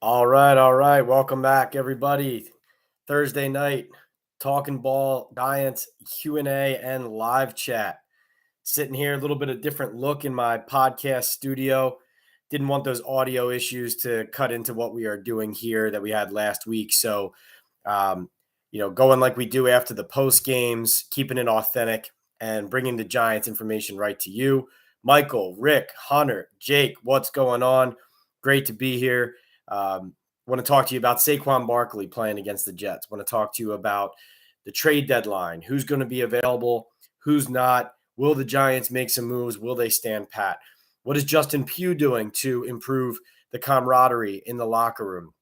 All right, all right. Welcome back, everybody. Thursday night, Talking Ball Giants Q&A and live chat. Sitting here, a little bit of different look in my podcast studio. Didn't want those audio issues to cut into what we are doing here that we had last week. So, going like we do after the post games, keeping it authentic and bringing the Giants information right to you. Michael, Rick, Hunter, Jake, what's going on? Great to be here. Want to talk to you about Saquon Barkley playing against the Jets. Want to talk to you about the trade deadline, who's going to be available, who's not. Will the Giants make some moves? Will they stand pat? What is Justin Pugh doing to improve the camaraderie in the locker room?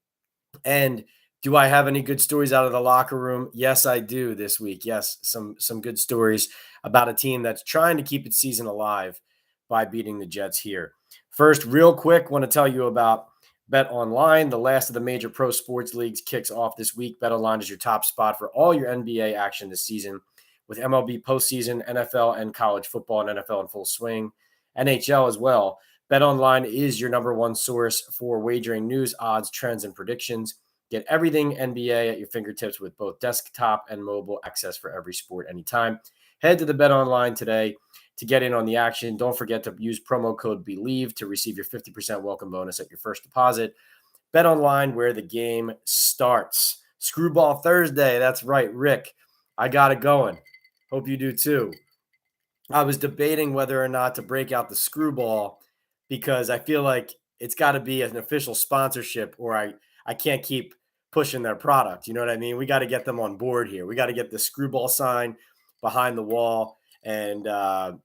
And do I have any good stories out of the locker room? Yes, I do this week. Yes, some good stories about a team that's trying to keep its season alive by beating the Jets here. First, real quick, want to tell you about Bet Online. The last of the major pro sports leagues kicks off this week. Bet Online is your top spot for all your NBA action this season, with MLB postseason, NFL and college football, and NFL in full swing, NHL as well. Bet Online is your number one source for wagering news, odds, trends, and predictions. Get everything NBA at your fingertips with both desktop and mobile access for every sport anytime. Head to the Bet Online today to get in on the action. Don't forget to use promo code BELIEVE to receive your 50% welcome bonus at your first deposit. Bet Online, where the game starts. Screwball Thursday. That's right, Rick. I got it going. Hope you do too. I was debating whether or not to break out the screwball because I feel like it's got to be an official sponsorship or I can't keep pushing their product. You know what I mean? We got to get them on board here. We got to get the screwball sign behind the wall and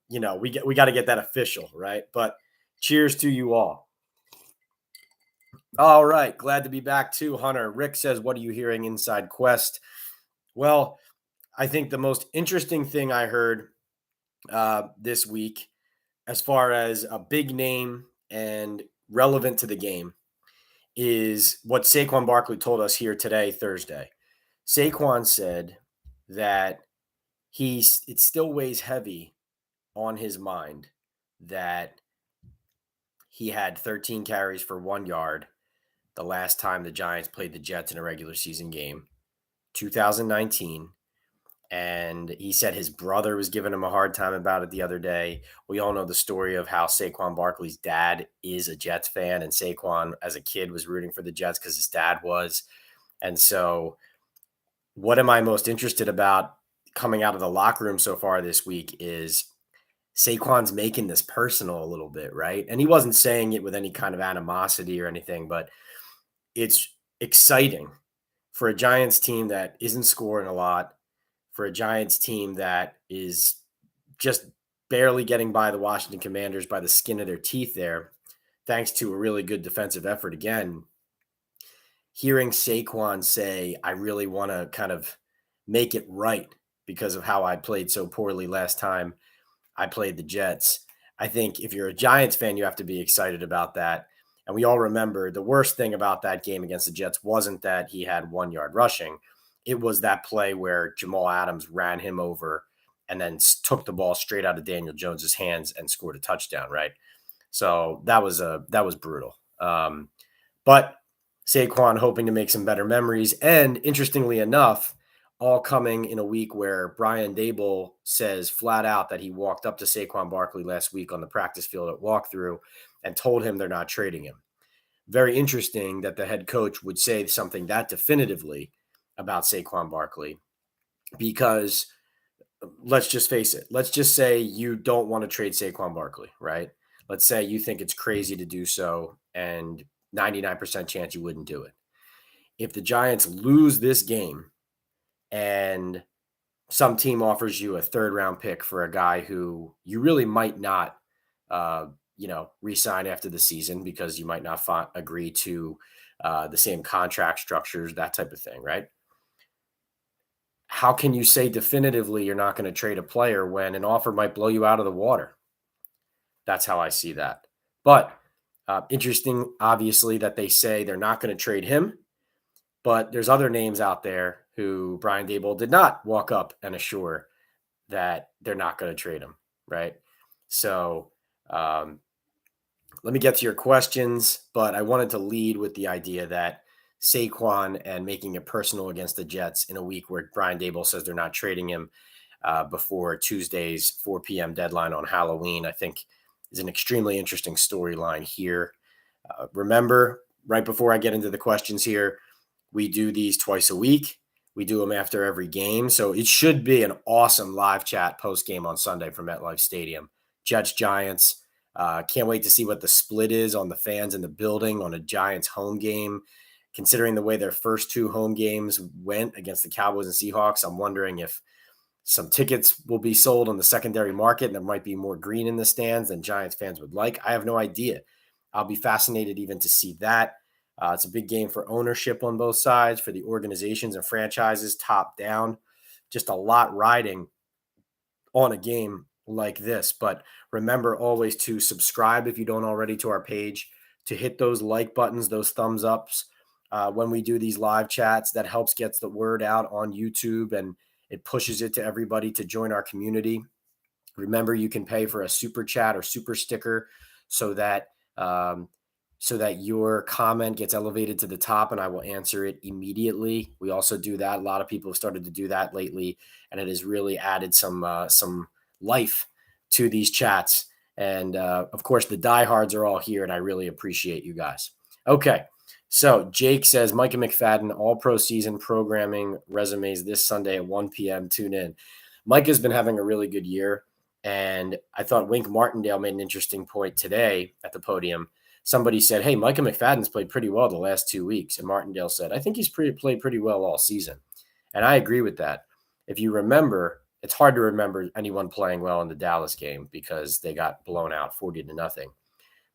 we got to get that official, right? But cheers to you all. All right, glad to be back too, Hunter. Rick says, "What are you hearing inside Quest?" Well, I think the most interesting thing I heard this week, as far as a big name and relevant to the game, is what Saquon Barkley told us here today, Thursday. Saquon said that it still weighs heavy on his mind that he had 13 carries for 1 yard the last time the Giants played the Jets in a regular season game, 2019. And he said his brother was giving him a hard time about it the other day. We all know the story of how Saquon Barkley's dad is a Jets fan, and Saquon, as a kid, was rooting for the Jets because his dad was. And so, what am I most interested about coming out of the locker room so far this week is Saquon's making this personal a little bit, right? And he wasn't saying it with any kind of animosity or anything, but it's exciting for a Giants team that isn't scoring a lot, for a Giants team that is just barely getting by the Washington Commanders by the skin of their teeth there, thanks to a really good defensive effort again. Hearing Saquon say, I really want to kind of make it right because of how I played so poorly last time I played the Jets. I think if you're a Giants fan, you have to be excited about that. And we all remember the worst thing about that game against the Jets wasn't that he had 1 yard rushing. It was that play where Jamal Adams ran him over and then took the ball straight out of Daniel Jones's hands and scored a touchdown, right? So that was brutal. But Saquon hoping to make some better memories. And interestingly enough, all coming in a week where Brian Daboll says flat out that he walked up to Saquon Barkley last week on the practice field at walkthrough and told him they're not trading him. Very interesting that the head coach would say something that definitively about Saquon Barkley, because let's just face it. Let's just say you don't want to trade Saquon Barkley, right? Let's say you think it's crazy to do so and 99% chance you wouldn't do it. If the Giants lose this game and some team offers you a third round pick for a guy who you really might not, re-sign after the season because you might not agree to the same contract structures, that type of thing, right? How can you say definitively you're not going to trade a player when an offer might blow you out of the water? That's how I see that. But interesting, obviously, that they say they're not going to trade him. But there's other names out there who Brian Daboll did not walk up and assure that they're not going to trade him, right? So Let me get to your questions, but I wanted to lead with the idea that Saquon and making it personal against the Jets in a week where Brian Daboll says they're not trading him before Tuesday's 4 p.m. deadline on Halloween, I think is an extremely interesting storyline here. Remember, right before I get into the questions here, we do these twice a week. We do them after every game. So it should be an awesome live chat post game on Sunday from MetLife Stadium. Jets, Giants. Can't wait to see what the split is on the fans in the building on a Giants home game. Considering the way their first two home games went against the Cowboys and Seahawks, I'm wondering if some tickets will be sold on the secondary market and there might be more green in the stands than Giants fans would like. I have no idea. I'll be fascinated even to see that. It's a big game for ownership on both sides, for the organizations and franchises, top down. Just a lot riding on a game like this. But remember always to subscribe if you don't already to our page, to hit those like buttons, those thumbs ups when we do these live chats. That helps gets the word out on YouTube and it pushes it to everybody to join our community. Remember, you can pay for a super chat or super sticker so that your comment gets elevated to the top and I will answer it immediately. We also do that. A lot of people have started to do that lately, and it has really added some life to these chats. And of course, the diehards are all here, and I really appreciate you guys. Okay. So Jake says, Micah McFadden, all-pro season programming resumes this Sunday at 1 p.m. Tune in. Micah's been having a really good year, and I thought Wink Martindale made an interesting point today at the podium. Somebody said, hey, Micah McFadden's played pretty well the last 2 weeks. And Martindale said, I think he's played pretty well all season. And I agree with that. If you remember, it's hard to remember anyone playing well in the Dallas game because they got blown out 40-0.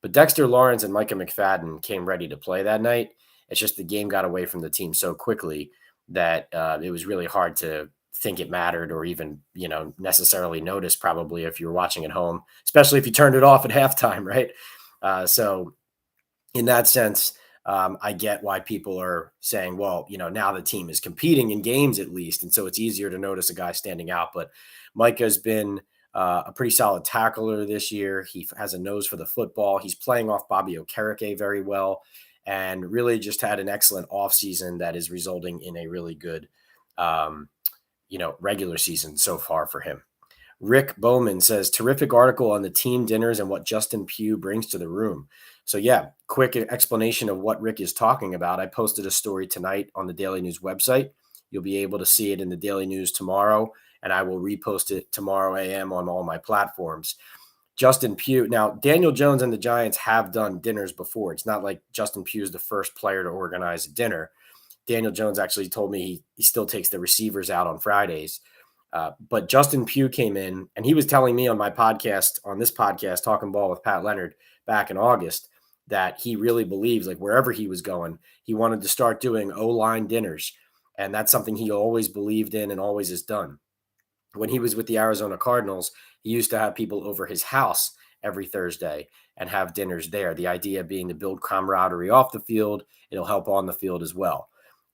But Dexter Lawrence and Micah McFadden came ready to play that night. It's just the game got away from the team so quickly that it was really hard to think it mattered or even, necessarily notice probably if you were watching at home, especially if you turned it off at halftime, right? So in that sense, I get why people are saying, well, now the team is competing in games at least. And so it's easier to notice a guy standing out. But Micah's been a pretty solid tackler this year. He has a nose for the football. He's playing off Bobby Okereke very well and really just had an excellent offseason that is resulting in a really good, regular season so far for him. Rick Bowman says, terrific article on the team dinners and what Justin Pugh brings to the room. So yeah, quick explanation of what Rick is talking about. I posted a story tonight on the Daily News website. You'll be able to see it in the Daily News tomorrow, and I will repost it tomorrow AM on all my platforms. Justin Pugh. Now, Daniel Jones and the Giants have done dinners before. It's not like Justin Pugh is the first player to organize a dinner. Daniel Jones actually told me he still takes the receivers out on Fridays. But Justin Pugh came in, and he was telling me on this podcast, Talking Ball with Pat Leonard back in August, that he really believes, like wherever he was going, he wanted to start doing O-line dinners. And that's something he always believed in and always has done. When he was with the Arizona Cardinals, he used to have people over his house every Thursday and have dinners there. The idea being to build camaraderie off the field. It'll help on the field as well.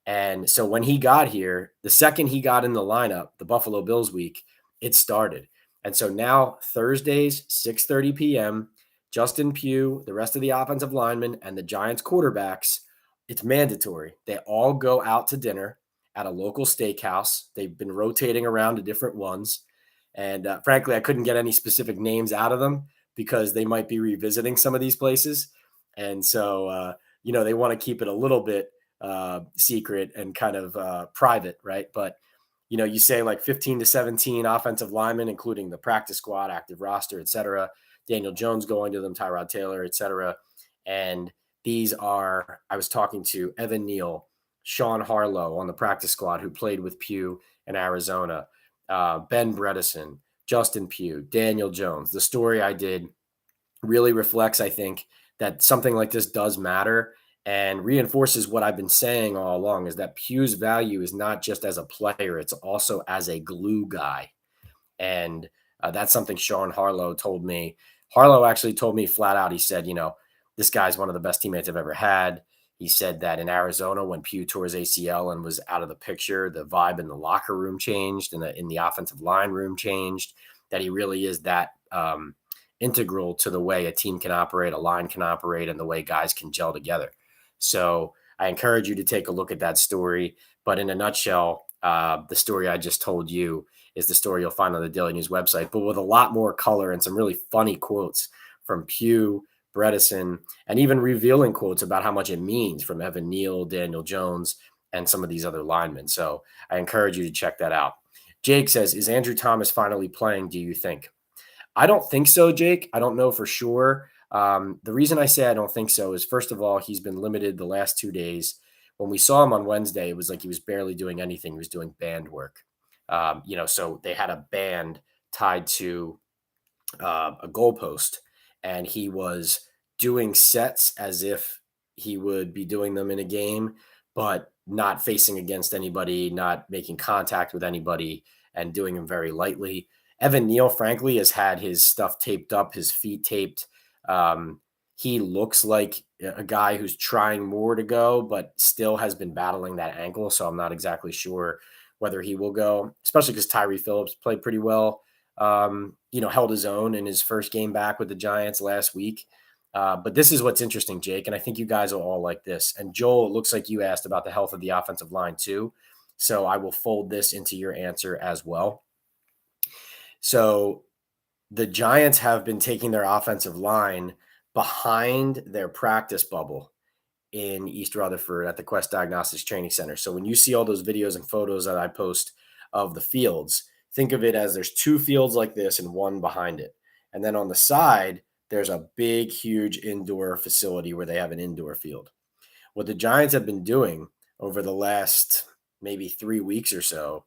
And so when he got here, the second he got in the lineup, the Buffalo Bills week, it started. And so now Thursdays, 6:30 p.m., Justin Pugh, the rest of the offensive linemen, and the Giants quarterbacks, it's mandatory. They all go out to dinner at a local steakhouse. They've been rotating around to different ones. And frankly, I couldn't get any specific names out of them because they might be revisiting some of these places. And so, they want to keep it a little bit secret and kind of private, right? But, you say like 15 to 17 offensive linemen, including the practice squad, active roster, et cetera. Daniel Jones going to them, Tyrod Taylor, et cetera. And these are, I was talking to Evan Neal, Sean Harlow on the practice squad who played with Pugh in Arizona, Ben Bredesen, Justin Pugh, Daniel Jones. The story I did really reflects, I think, that something like this does matter and reinforces what I've been saying all along, is that Pugh's value is not just as a player, it's also as a glue guy. And that's something Sean Harlow told me. Harlow actually told me flat out, he said, this guy's one of the best teammates I've ever had. He said that in Arizona, when Pugh tore his ACL and was out of the picture, the vibe in the locker room changed and in the offensive line room changed, that he really is that integral to the way a team can operate, a line can operate, and the way guys can gel together. So I encourage you to take a look at that story. But in a nutshell, the story I just told you is the story you'll find on the Daily News website, but with a lot more color and some really funny quotes from Pugh, Bredesen, and even revealing quotes about how much it means from Evan Neal, Daniel Jones, and some of these other linemen. So I encourage you to check that out. Jake says, is Andrew Thomas finally playing, do you think? I don't think so, Jake. I don't know for sure. The reason I say I don't think so is, first of all, he's been limited the last 2 days. When we saw him on Wednesday, it was like he was barely doing anything. He was doing band work. So they had a band tied to a goalpost, and he was doing sets as if he would be doing them in a game, but not facing against anybody, not making contact with anybody, and doing them very lightly. Evan Neal, frankly, has had his stuff taped up, his feet taped. He looks like a guy who's trying more to go, but still has been battling that ankle. So I'm not exactly sure whether he will go, especially because Tyree Phillips played pretty well. Held his own in his first game back with the Giants last week. But this is what's interesting, Jake, and I think you guys will all like this. And Joel, it looks like you asked about the health of the offensive line too. So I will fold this into your answer as well. So the Giants have been taking their offensive line behind their practice bubble in East Rutherford at the Quest Diagnostics Training Center. So when you see all those videos and photos that I post of the fields, think of it as there's two fields like this and one behind it. And then on the side, there's a big, huge indoor facility where they have an indoor field. What the Giants have been doing over the last maybe 3 weeks or so,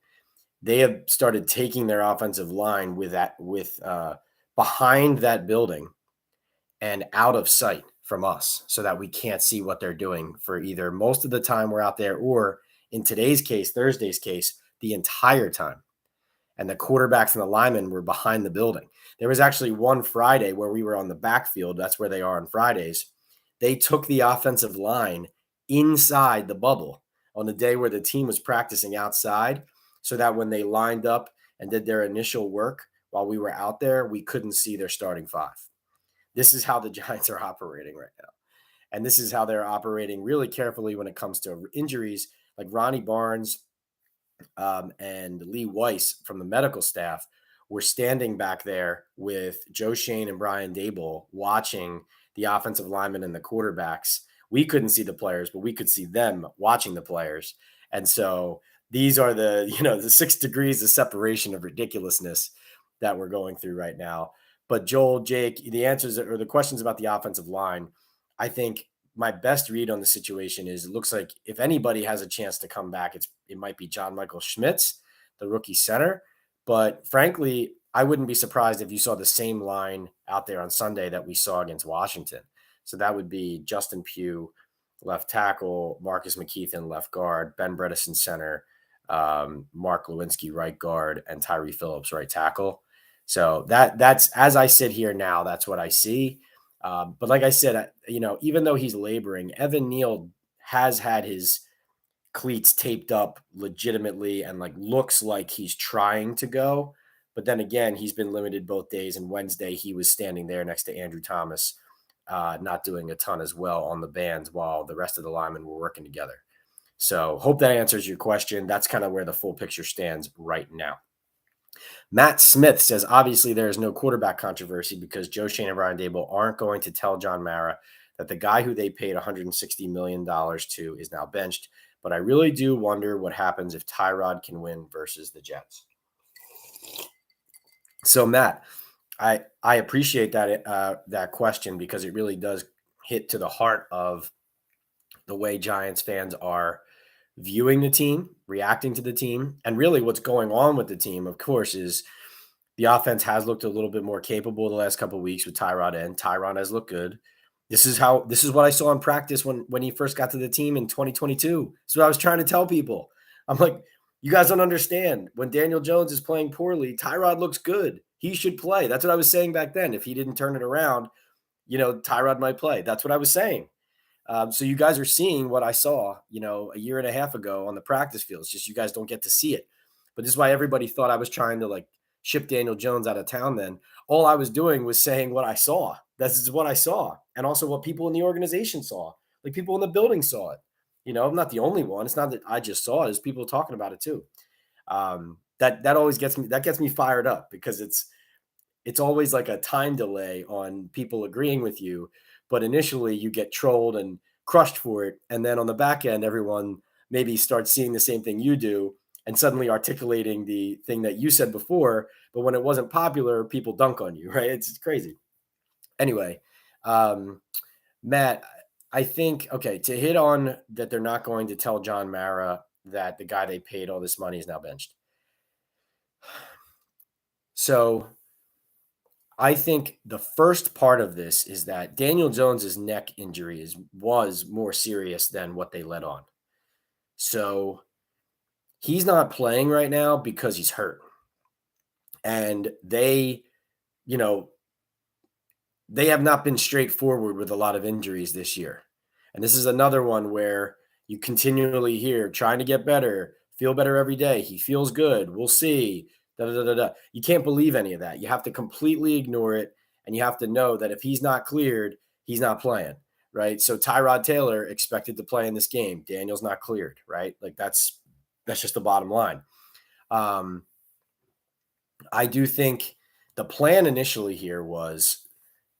they have started taking their offensive line with behind that building and out of sight from us so that we can't see what they're doing for either most of the time we're out there, or in today's case, Thursday's case, the entire time. And the quarterbacks and the linemen were behind the building. There was actually one Friday where we were on the backfield. That's where they are on Fridays. They took the offensive line inside the bubble on the day where the team was practicing outside, so that when they lined up and did their initial work while we were out there, we couldn't see their starting five. This is how the Giants are operating right now. And this is how they're operating really carefully when it comes to injuries. Like Ronnie Barnes and Lee Weiss from the medical staff were standing back there with Joe Shane and Brian Daboll watching the offensive linemen and the quarterbacks. We couldn't see the players, but we could see them watching the players. And so these are the 6 degrees of separation of ridiculousness that we're going through right now. But Joel, Jake, the answers or the questions about the offensive line, I think my best read on the situation is it looks like if anybody has a chance to come back, it might be John Michael Schmitz, the rookie center. But frankly, I wouldn't be surprised if you saw the same line out there on Sunday that we saw against Washington. So that would be Justin Pugh, left tackle, Marcus McKeithen, left guard, Ben Bredesen, center, Mark Lewinsky, right guard, and Tyree Phillips, right tackle. So that's as I sit here now, that's what I see. But like I said, even though he's laboring, Evan Neal has had his cleats taped up legitimately and looks like he's trying to go. But then again, he's been limited both days. And Wednesday, he was standing there next to Andrew Thomas, not doing a ton as well on the bands while the rest of the linemen were working together. So hope that answers your question. That's kind of where the full picture stands right now. Matt Smith says, obviously there is no quarterback controversy because Joe Shane and Brian Daboll aren't going to tell John Mara that the guy who they paid $160 million to is now benched. But I really do wonder what happens if Tyrod can win versus the Jets. So Matt, I appreciate that question because it really does hit to the heart of the way Giants fans are viewing the team, reacting to the team, and really what's going on with the team, of course, is the offense has looked a little bit more capable the last couple of weeks with Tyrod in. Tyron has looked good. This is what I saw in practice when he first got to the team in 2022. So I was trying to tell people. I'm like, you guys don't understand. When Daniel Jones is playing poorly, Tyrod looks good. He should play. That's what I was saying back then. If he didn't turn it around, Tyrod might play. That's what I was saying. So you guys are seeing what I saw, a year and a half ago on the practice field. It's just you guys don't get to see it. But this is why everybody thought I was trying to ship Daniel Jones out of town then. All I was doing was saying what I saw. This is what I saw. And also what people in the organization saw. Like people in the building saw it. I'm not the only one. It's not that I just saw it. There's people talking about it too. That always gets me fired up because it's always like a time delay on people agreeing with you. But initially you get trolled and crushed for it. And then on the back end, everyone maybe starts seeing the same thing you do and suddenly articulating the thing that you said before. But when it wasn't popular, people dunk on you, right? It's crazy. Anyway, Matt, I think, okay, to hit on that they're not going to tell John Mara that the guy they paid all this money is now benched. So I think the first part of this is that Daniel Jones's neck injury was more serious than what they let on. So he's not playing right now because he's hurt. And they have not been straightforward with a lot of injuries this year. And this is another one where you continually hear trying to get better, feel better every day. He feels good. We'll see. Da, da, da, da. You can't believe any of that. You have to completely ignore it. And you have to know that if he's not cleared, he's not playing, right? So Tyrod Taylor expected to play in this game. Daniel's not cleared, right? Like that's just the bottom line. I do think the plan initially here was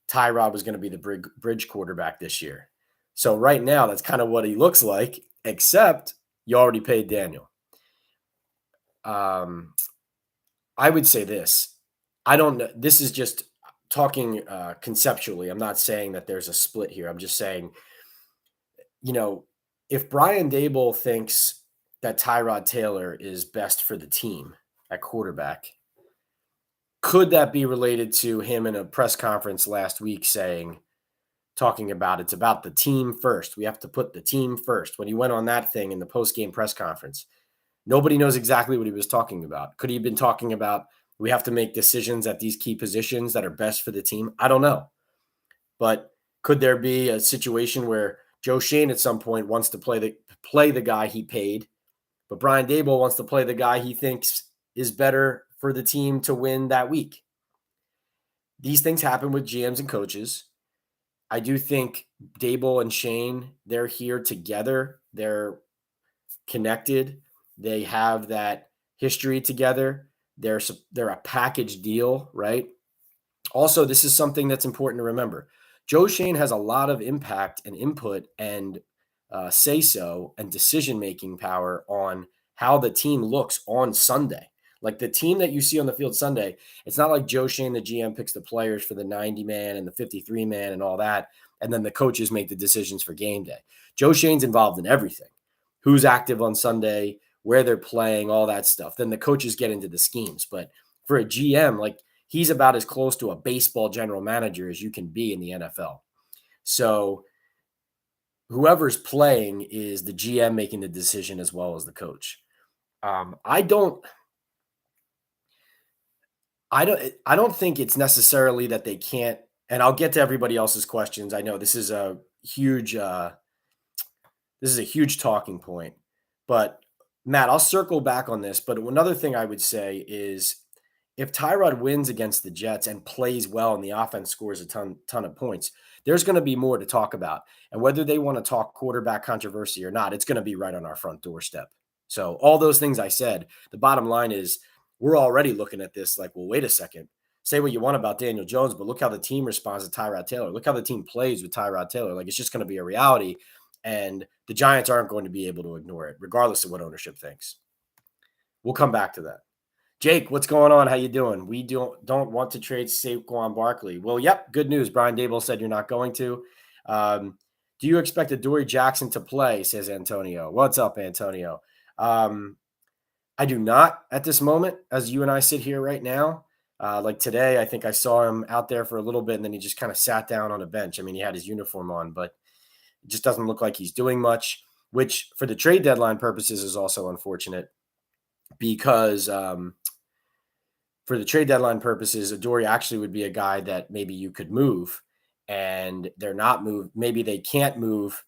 Tyrod was going to be the bridge quarterback this year. So right now, that's kind of what he looks like, except you already paid Daniel. I would say this. I don't know. This is just talking conceptually. I'm not saying that there's a split here. I'm just saying, if Brian Daboll thinks that Tyrod Taylor is best for the team at quarterback, could that be related to him in a press conference last week talking about it's about the team first. We have to put the team first. When he went on that thing in the post-game press conference, nobody knows exactly what he was talking about. Could he have been talking about we have to make decisions at these key positions that are best for the team? I don't know. But could there be a situation where Joe Schoen at some point wants to play the guy he paid, but Brian Daboll wants to play the guy he thinks is better for the team to win that week? These things happen with GMs and coaches. I do think Daboll and Schoen, they're here together. They're connected. They have that history together. They're a package deal, right? Also, this is something that's important to remember. Joe Schoen has a lot of impact and input and say-so and decision-making power on how the team looks on Sunday. Like the team that you see on the field Sunday, it's not like Joe Schoen, the GM, picks the players for the 90-man and the 53-man and all that, and then the coaches make the decisions for game day. Joe Schoen's involved in everything. Who's active on Sunday, where they're playing, all that stuff. Then the coaches get into the schemes. But for a GM, like he's about as close to a baseball general manager as you can be in the NFL. So whoever's playing is the GM making the decision as well as the coach. I don't think it's necessarily that they can't, and I'll get to everybody else's questions. I know this is a huge talking point, but Matt, I'll circle back on this. But another thing I would say is if Tyrod wins against the Jets and plays well and the offense scores a ton of points, there's going to be more to talk about. And whether they want to talk quarterback controversy or not, it's going to be right on our front doorstep. So all those things I said, the bottom line is we're already looking at this like, well, wait a second. Say what you want about Daniel Jones, but look how the team responds to Tyrod Taylor. Look how the team plays with Tyrod Taylor. Like it's just going to be a reality. And the Giants aren't going to be able to ignore it, regardless of what ownership thinks. We'll come back to that. Jake, what's going on? How you doing? We don't want to trade Saquon Barkley. Well, yep, good news. Brian Daboll said you're not going to. Do you expect Adoree Jackson to play, says Antonio. What's up, Antonio? I do not at this moment, as you and I sit here right now. Like today, I think I saw him out there for a little bit, and then he just kind of sat down on a bench. I mean, he had his uniform on, but it just doesn't look like he's doing much, which for the trade deadline purposes is also unfortunate because for the trade deadline purposes, Adoree actually would be a guy that maybe you could move, and they're not moved. Maybe they can't move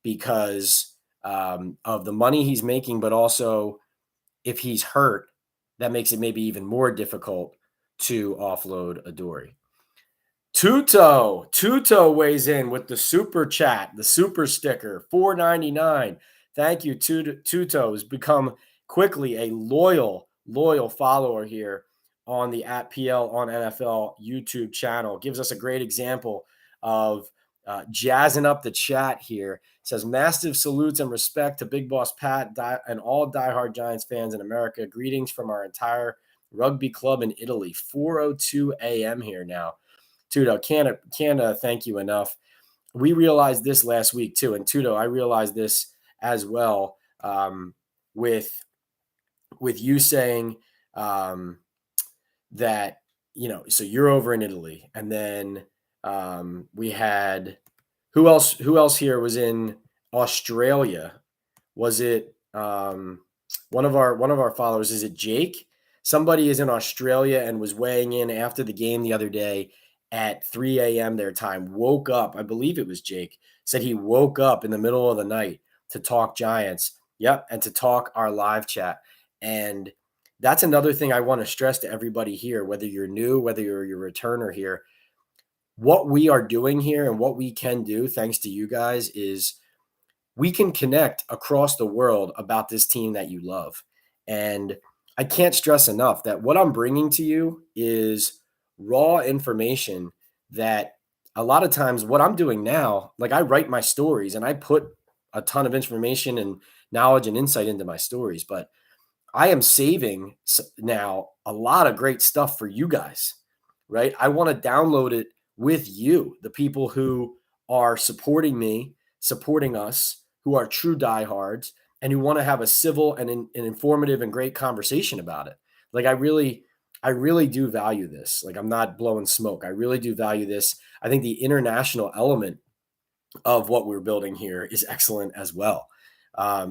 because of the money he's making, but also if he's hurt, that makes it maybe even more difficult to offload Adoree. Tuto weighs in with the super chat, the super sticker, $4.99. Thank you, Tuto. Has become quickly a loyal follower here on the @PL on NFL YouTube channel. Gives us a great example of jazzing up the chat here. Says massive salutes and respect to Big Boss Pat and all diehard Giants fans in America. Greetings from our entire rugby club in Italy. 4:02 a.m. here now. Tudo, can't thank you enough. We realized this last week too, and Tudo, I realized this as well with you saying that, you know, so you're over in Italy, and then we had who else here was in Australia? Was it one of our followers? Is it Jake? Somebody is in Australia and was weighing in after the game the other day at 3 a.m. their time, woke up, I believe it was Jake, said he woke up in the middle of the night to talk Giants. Yep, and to talk our live chat. And that's another thing I want to stress to everybody here, whether you're new, whether you're a returner here. What we are doing here and what we can do, thanks to you guys, is we can connect across the world about this team that you love. And I can't stress enough that what I'm bringing to you is raw information that a lot of times what I'm doing now, like I write my stories and I put a ton of information and knowledge and insight into my stories, but I am saving now a lot of great stuff for you guys, right? I want to download it with you, the people who are supporting me, supporting us, who are true diehards, and who want to have a civil and an informative and great conversation about it. Like I really do value this. Like I'm not blowing smoke. I really do value this. I think the international element of what we're building here is excellent as well.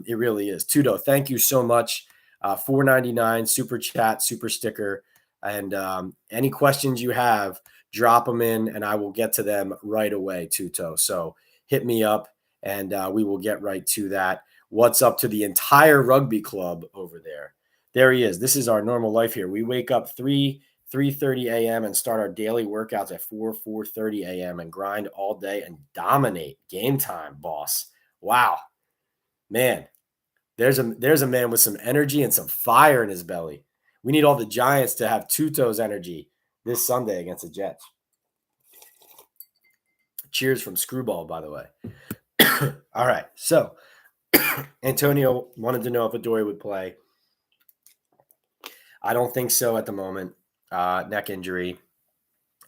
It really is. Tudo, thank you so much. $4.99 super chat, super sticker. And any questions you have, drop them in and I will get to them right away, Tuto. So hit me up and we will get right to that. What's up to the entire rugby club over there? There he is. This is our normal life here. We wake up 3:30 a.m. and start our daily workouts at 4:30 a.m. and grind all day and dominate game time, boss. Wow, man, there's a man with some energy and some fire in his belly. We need all the Giants to have Tuto's energy this Sunday against the Jets. Cheers from Screwball, by the way. All right, so Antonio wanted to know if Adoree would play. I don't think so at the moment. Neck injury.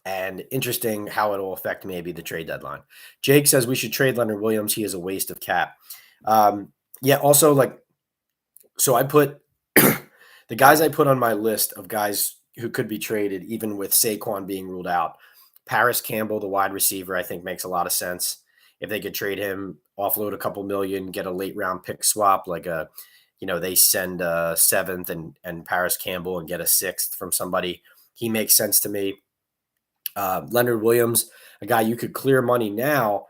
And interesting how it will affect maybe the trade deadline. Jake says we should trade Leonard Williams. He is a waste of cap. Yeah, also so I put the guys I put on my list of guys who could be traded, even with Saquon being ruled out. Paris Campbell, the wide receiver, I think makes a lot of sense. If they could trade him, offload a couple million, get a late round pick swap, like they send a 7th and Paris Campbell and get a 6th from somebody. He makes sense to me. Leonard Williams, a guy you could clear money now.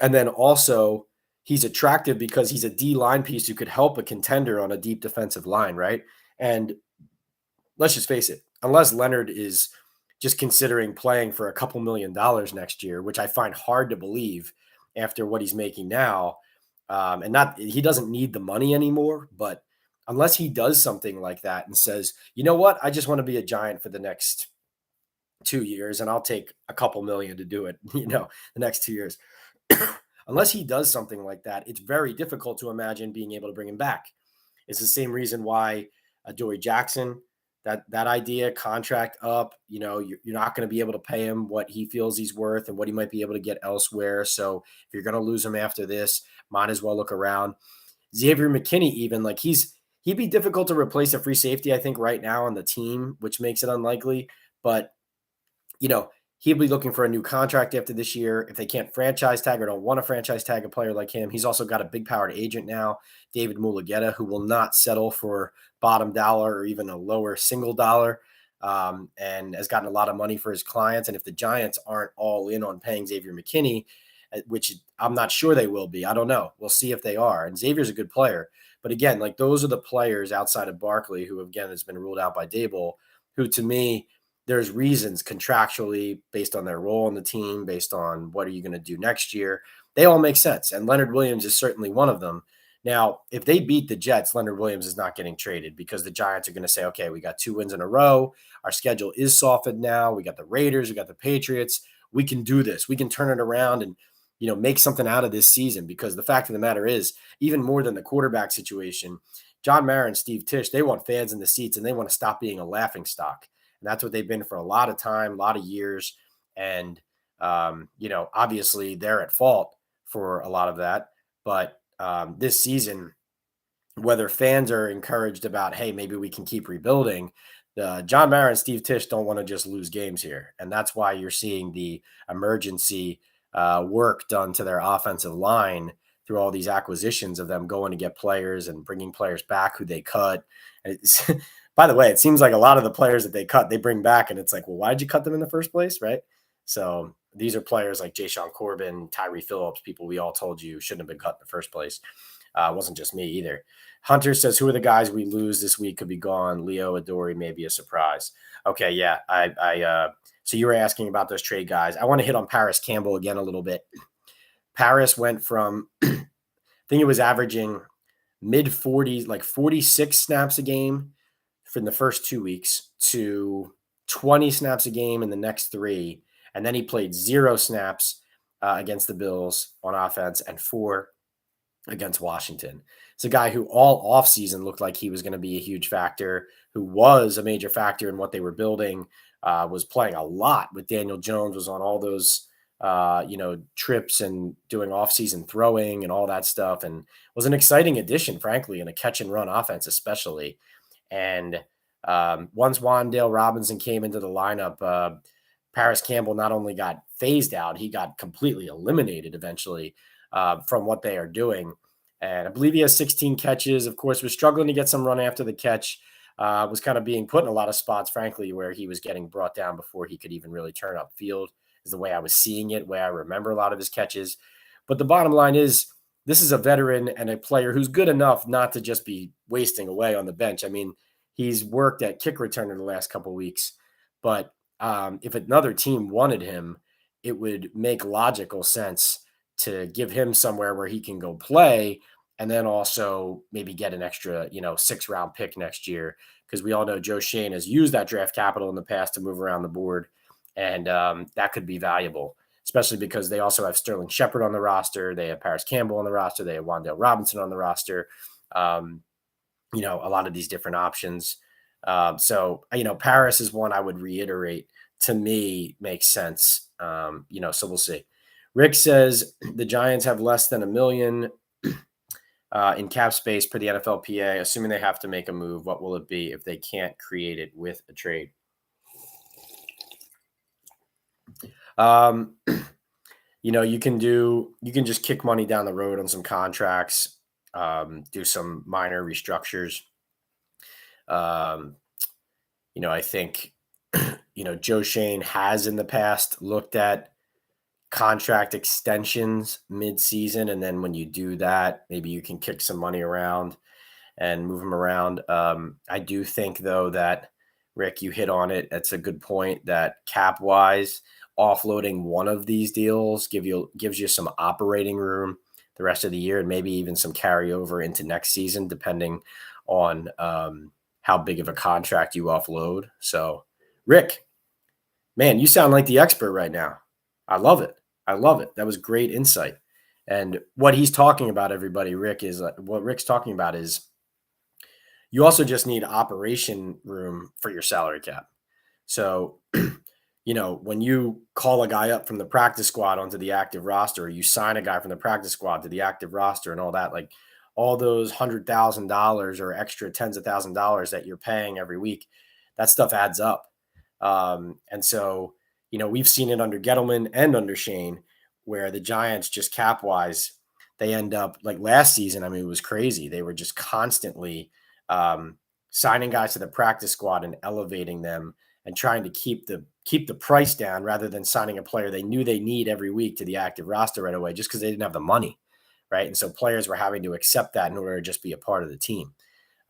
And then also he's attractive because he's a D line piece who could help a contender on a deep defensive line, right? And let's just face it, unless Leonard is just considering playing for a couple $1 million next year, which I find hard to believe after what he's making now. He doesn't need the money anymore, but unless he does something like that and says, you know what, I just want to be a Giant for the next 2 years and I'll take a couple million to do it, the next 2 years. Unless he does something like that, it's very difficult to imagine being able to bring him back. It's the same reason why Adoree Jackson, that idea, contract up, you're not going to be able to pay him what he feels he's worth and what he might be able to get elsewhere. So if you're going to lose him after this, might as well look around. Xavier McKinney, even he'd be difficult to replace a free safety, I think, right now on the team, which makes it unlikely. But, he'll be looking for a new contract after this year. If they can't franchise tag or don't want to franchise tag a player like him, he's also got a big powered agent now, David Mulugeta, who will not settle for bottom dollar or even a lower single dollar, and has gotten a lot of money for his clients. And if the Giants aren't all in on paying Xavier McKinney, which I'm not sure they will be, I don't know. We'll see if they are. And Xavier's a good player, But again, like those are the players outside of Barkley who, again, has been ruled out by Daboll, who to me, there's reasons contractually based on their role in the team, based on what are you going to do next year. They all make sense. And Leonard Williams is certainly one of them. Now, if they beat the Jets, Leonard Williams is not getting traded because the Giants are going to say, okay, we got 2 wins in a row. Our schedule is softened now. We got the Raiders, we got the Patriots. We can do this. We can turn it around and, make something out of this season, because the fact of the matter is, even more than the quarterback situation, John Mara and Steve Tisch, they want fans in the seats and they want to stop being a laughing stock. And that's what they've been for a lot of time, a lot of years. And, obviously they're at fault for a lot of that. But this season, whether fans are encouraged about, hey, maybe we can keep rebuilding, John Mara and Steve Tisch don't want to just lose games here. And that's why you're seeing the emergency work done to their offensive line through all these acquisitions of them going to get players and bringing players back who they cut. By the way, it seems like a lot of the players that they cut, they bring back, and it's like, well, why did you cut them in the first place, right? So these are players like Jon Corbin, Tyree Phillips, people we all told you shouldn't have been cut in the first place. It wasn't just me either. Hunter says, who are the guys we lose this week could be gone? Leo, Adoree, maybe a surprise. Okay, yeah. So you were asking about those trade guys. I want to hit on Paris Campbell again a little bit. Paris went from, I think it was averaging mid-40s, like 46 snaps a game for the first 2 weeks, to 20 snaps a game in the next 3. And then he played 0 snaps against the Bills on offense and 4 against Washington. It's a guy who all offseason looked like he was going to be a huge factor, who was a major factor in what they were building, was playing a lot with Daniel Jones, was on all those, trips and doing offseason throwing and all that stuff, and was an exciting addition, frankly, in a catch and run offense, especially. And once Wan'Dale Robinson came into the lineup, Paris Campbell not only got phased out, he got completely eliminated eventually from what they are doing. And I believe he has 16 catches. Of course, was struggling to get some run after the catch. Was kind of being put in a lot of spots, frankly, where he was getting brought down before he could even really turn upfield, is the way I was seeing it, way I remember a lot of his catches. But the bottom line is, this is a veteran and a player who's good enough not to just be wasting away on the bench. I mean, he's worked at kick returner the last couple of weeks, but if another team wanted him, it would make logical sense to give him somewhere where he can go play, and then also maybe get an extra, 6-round pick next year. Because we all know Joe Schoen has used that draft capital in the past to move around the board. And that could be valuable, especially because they also have Sterling Shepard on the roster. They have Paris Campbell on the roster. They have Wan'Dale Robinson on the roster. A lot of these different options. So Paris is one I would reiterate, to me, makes sense. So we'll see. Rick says the Giants have less than $1 million in cap space per the NFLPA. Assuming they have to make a move, what will it be if they can't create it with a trade? You can just kick money down the road on some contracts, do some minor restructures. I think, Joe Schoen has in the past looked at contract extensions mid-season. And then when you do that, maybe you can kick some money around and move them around. I do think, though, that, Rick, you hit on it. That's a good point, that cap-wise, offloading one of these deals gives you some operating room the rest of the year, and maybe even some carryover into next season, depending on how big of a contract you offload. So, Rick, man, you sound like the expert right now. I love it. That was great insight. And what he's talking about, everybody, what Rick's talking about is you also just need operation room for your salary cap. So, when you call a guy up from the practice squad onto the active roster, or you sign a guy from the practice squad to the active roster and all that, like all those $100,000 or extra tens of $1,000s that you're paying every week, that stuff adds up. And so, we've seen it under Gettleman and under Schoen, where the Giants just cap-wise, they end up, like last season, I mean, it was crazy. They were just constantly signing guys to the practice squad and elevating them and trying to keep the price down, rather than signing a player they knew they need every week to the active roster right away, just because they didn't have the money. right? And so players were having to accept that in order to just be a part of the team.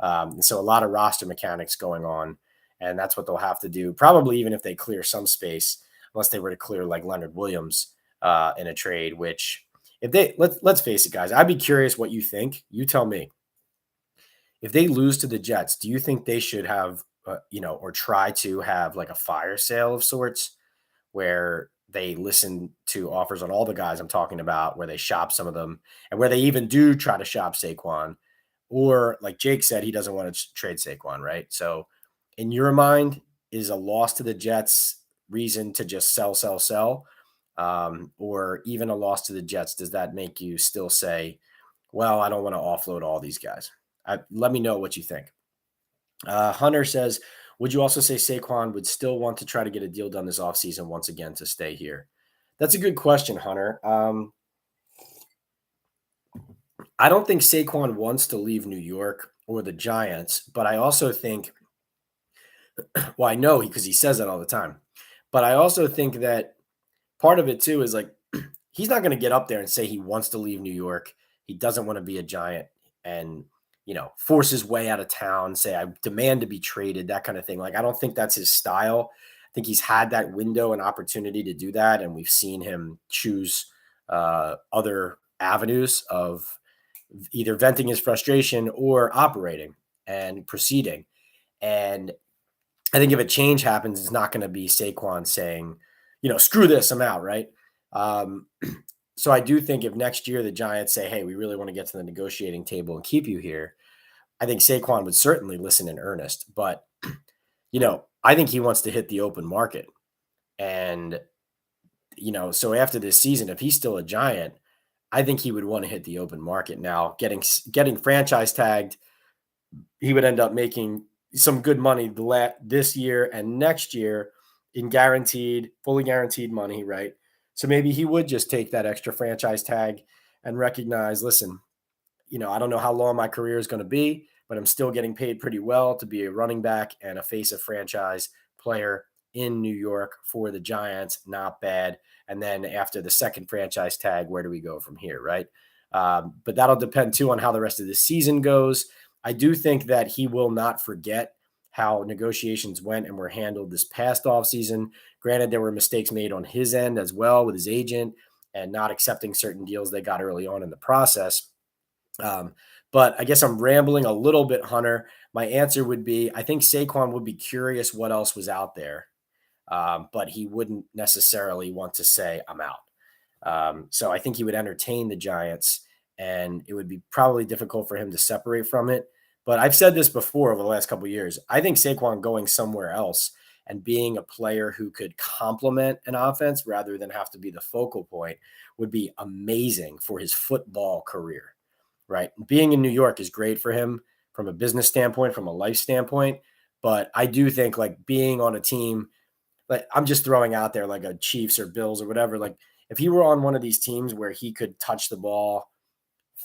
And so a lot of roster mechanics going on, and that's what they'll have to do. Probably even if they clear some space, unless they were to clear like Leonard Williams in a trade. Which, if they let's face it, guys, I'd be curious what you think. You tell me. If they lose to the Jets, do you think they should have, or try to have like a fire sale of sorts, where they listen to offers on all the guys I'm talking about, where they shop some of them, and where they even do try to shop Saquon, or like Jake said, he doesn't want to trade Saquon, right? So, in your mind, is a loss to the Jets reason to just sell, sell, sell, or even a loss to the Jets? Does that make you still say, well, I don't want to offload all these guys? Let me know what you think. Hunter says, would you also say Saquon would still want to try to get a deal done this offseason once again to stay here? That's a good question, Hunter. I don't think Saquon wants to leave New York or the Giants, but I also think, well, I know because he says that all the time, but I also think that part of it too is like, he's not going to get up there and say he wants to leave New York. He doesn't want to be a Giant and, force his way out of town, say, I demand to be traded, that kind of thing. Like, I don't think that's his style. I think he's had that window and opportunity to do that. And we've seen him choose other avenues of either venting his frustration or operating and proceeding. And I think if a change happens, it's not going to be Saquon saying, screw this, I'm out, right? So I do think if next year the Giants say, hey, we really want to get to the negotiating table and keep you here, I think Saquon would certainly listen in earnest. But, I think he wants to hit the open market. And, so after this season, if he's still a Giant, I think he would want to hit the open market. Now, getting franchise tagged, he would end up making some good money this year and next year in fully guaranteed money, right? So maybe he would just take that extra franchise tag and recognize, listen, I don't know how long my career is going to be, but I'm still getting paid pretty well to be a running back and a face of franchise player in New York for the Giants. Not bad. And then after the second franchise tag, where do we go from here, right? But that'll depend too on how the rest of the season goes. I do think that he will not forget how negotiations went and were handled this past offseason. Granted, there were mistakes made on his end as well with his agent and not accepting certain deals they got early on in the process. But I guess I'm rambling a little bit, Hunter. My answer would be, I think Saquon would be curious what else was out there, but he wouldn't necessarily want to say, I'm out. So I think he would entertain the Giants, and it would be probably difficult for him to separate from it. But I've said this before over the last couple of years. I think Saquon going somewhere else and being a player who could complement an offense rather than have to be the focal point would be amazing for his football career, right? Being in New York is great for him from a business standpoint, from a life standpoint. But I do think like being on a team, like I'm just throwing out there like a Chiefs or Bills or whatever, like if he were on one of these teams where he could touch the ball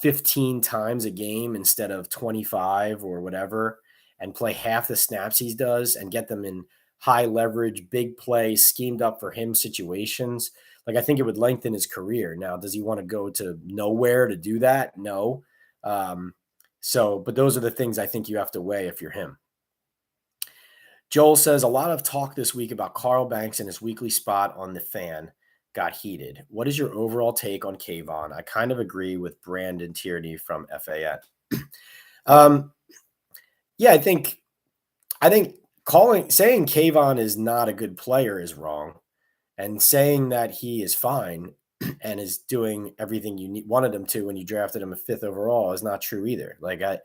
15 times a game instead of 25 or whatever, and play half the snaps he does and get them in high leverage, big play, schemed up for him situations, like I think it would lengthen his career. Now, does he want to go to nowhere to do that? No. But those are the things I think you have to weigh if you're him. Joel says, a lot of talk this week about Carl Banks and his weekly spot on the Fan got heated. What is your overall take on Kayvon? I kind of agree with Brandon Tierney from FAN. Yeah, I think saying Kayvon is not a good player is wrong, and saying that he is fine and is doing everything you wanted him to when you drafted him a 5th overall is not true either. Like I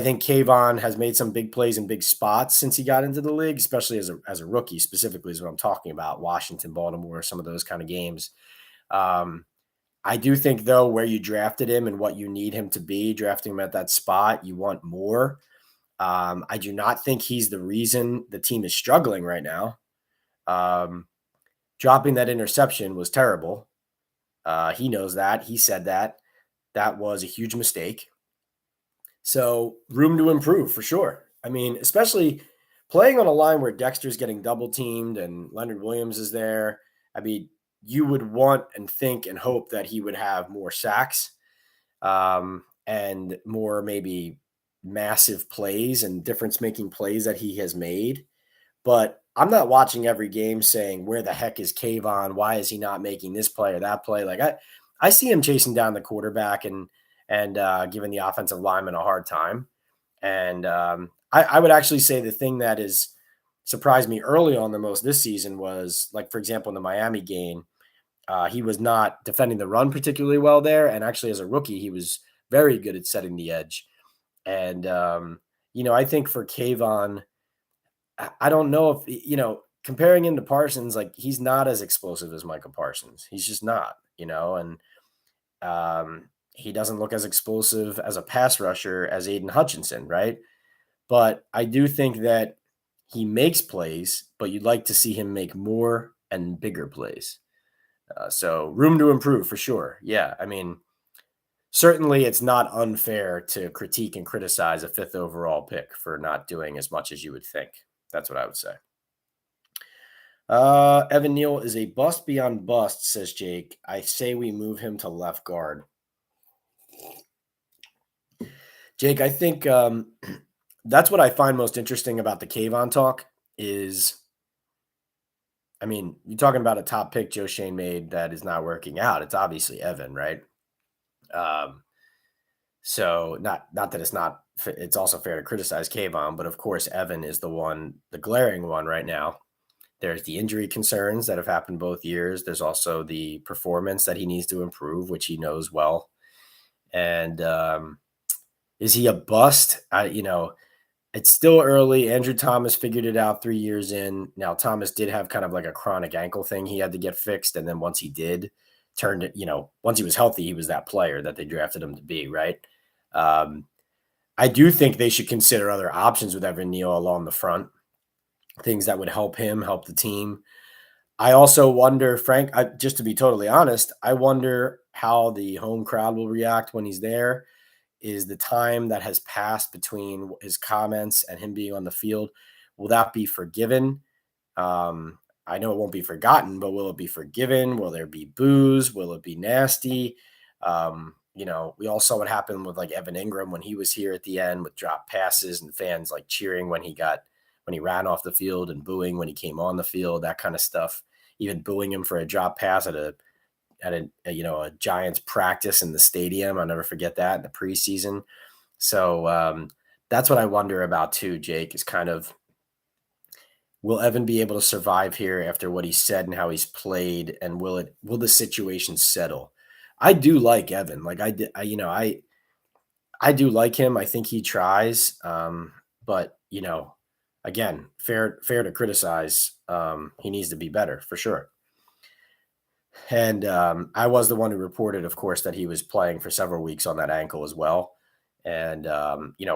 think Kayvon has made some big plays in big spots since he got into the league, especially as a rookie, specifically is what I'm talking about. Washington, Baltimore, some of those kind of games. I do think, though, where you drafted him and what you need him to be, drafting him at that spot, you want more. I do not think he's the reason the team is struggling right now. Dropping that interception was terrible. He knows that. He said that. That was a huge mistake. So room to improve for sure. I mean, especially playing on a line where Dexter's getting double teamed and Leonard Williams is there. I mean, you would want and think and hope that he would have more sacks, and more maybe massive plays and difference-making plays that he has made. But I'm not watching every game saying, "Where the heck is Kayvon? Why is he not making this play or that play?" Like, I see him chasing down the quarterback and giving the offensive lineman a hard time. And I would actually say the thing that is surprised me early on the most this season was, like, for example, in the Miami game, he was not defending the run particularly well there. And actually, as a rookie, he was very good at setting the edge. And I think for Kayvon, I don't know if comparing him to Parsons, like, he's not as explosive as Michael Parsons. He's just not, and he doesn't look as explosive as a pass rusher as Aiden Hutchinson, right? But I do think that he makes plays, but you'd like to see him make more and bigger plays. So room to improve for sure. Yeah, I mean, certainly it's not unfair to critique and criticize a fifth overall pick for not doing as much as you would think. That's what I would say. Evan Neal is a bust beyond bust, says Jake. I say we move him to left guard. Jake, I think that's what I find most interesting about the Kayvon talk is, I mean, you're talking about a top pick Joe Shane made that is not working out. It's obviously Evan, right? So not that it's also fair to criticize Kayvon, but of course Evan is the glaring one right now. There's the injury concerns that have happened both years. There's also the performance that he needs to improve, which he knows well. And is he a bust? It's still early. Andrew Thomas figured it out 3 years in. Now, Thomas did have kind of like a chronic ankle thing he had to get fixed. And then once he did, once he was healthy, he was that player that they drafted him to be, right? I do think they should consider other options with Evan Neal along the front, things that would help him, help the team. I also wonder, Frank, just to be totally honest, I wonder how the home crowd will react when he's there. Is the time that has passed between his comments and him being on the field, will that be forgiven? I know it won't be forgotten, but will it be forgiven? Will there be boos? Will it be nasty? We all saw what happened with like Evan Engram when he was here at the end with drop passes and fans like cheering when he ran off the field and booing when he came on the field, that kind of stuff. Even booing him for a drop pass at a Giants practice in the stadium. I'll never forget that in the preseason. So that's what I wonder about too, Jake, is kind of, will Evan be able to survive here after what he said and how he's played, and will the situation settle? I do like Evan. Like I do like him. I think he tries. But again, fair to criticize. He needs to be better for sure. And I was the one who reported, of course, that he was playing for several weeks on that ankle as well. And,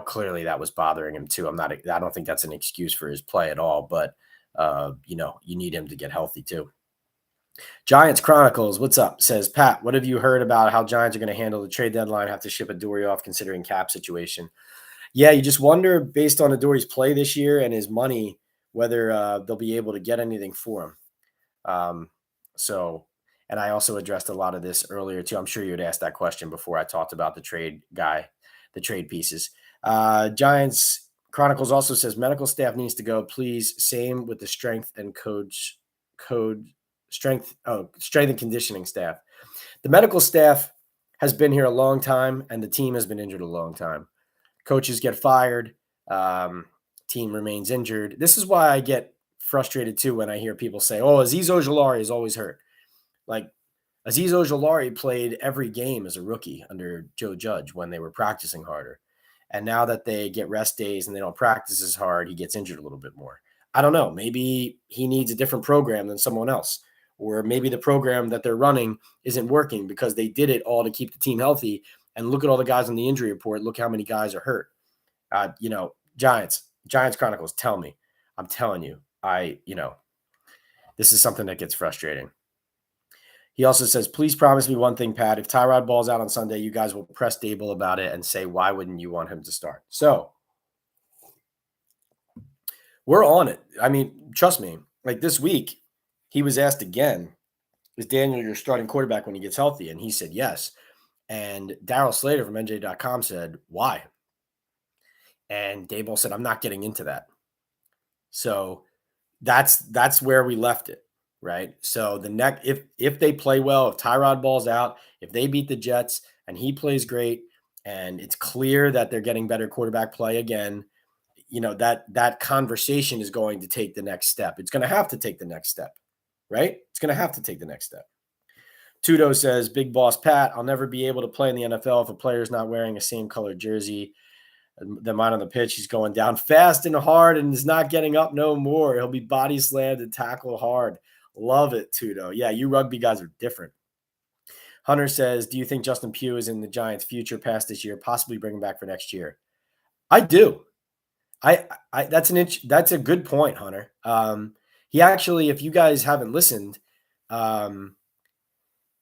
clearly that was bothering him too. I don't think that's an excuse for his play at all, but, you need him to get healthy too. Giants Chronicles, what's up? Says, Pat, what have you heard about how Giants are going to handle the trade deadline, have to ship Adoree off considering cap situation? Yeah, you just wonder, based on Adoree's play this year and his money, whether they'll be able to get anything for him. And I also addressed a lot of this earlier too. I'm sure you had asked that question before I talked about the trade pieces. Giants Chronicles also says medical staff needs to go, please. Same with the strength and strength and conditioning staff. The medical staff has been here a long time, and the team has been injured a long time. Coaches get fired. Team remains injured. This is why I get frustrated too when I hear people say, "Oh, Azeez Ojulari is always hurt." Like, Azeez Ojulari played every game as a rookie under Joe Judge when they were practicing harder. And now that they get rest days and they don't practice as hard, he gets injured a little bit more. I don't know. Maybe he needs a different program than someone else. Or maybe the program that they're running isn't working because they did it all to keep the team healthy. And look at all the guys on the injury report. Look how many guys are hurt. Giants Chronicles, tell me. I'm telling you, this is something that gets frustrating. He also says, please promise me one thing, Pat. If Tyrod balls out on Sunday, you guys will press Daboll about it and say, why wouldn't you want him to start? So we're on it. I mean, trust me, like this week, he was asked again, is Daniel your starting quarterback when he gets healthy? And he said, yes. And Daryl Slater from NJ.com said, why? And Daboll said, I'm not getting into that. So that's where we left it, right? So if they play well, if Tyrod balls out, if they beat the Jets and he plays great, and it's clear that they're getting better quarterback play again, that conversation is going to take the next step. It's going to have to take the next step, right? It's going to have to take the next step. Tudo says, Big Boss Pat, I'll never be able to play in the NFL if a player's not wearing a same colored jersey than mine on the pitch. He's going down fast and hard and is not getting up no more. He'll be body slammed and tackled hard. Love it, Tudo. Yeah, you rugby guys are different. Hunter says, do you think Justin Pugh is in the Giants' future past this year, possibly bring him back for next year? I do. That's a good point, Hunter. He actually, if you guys haven't listened,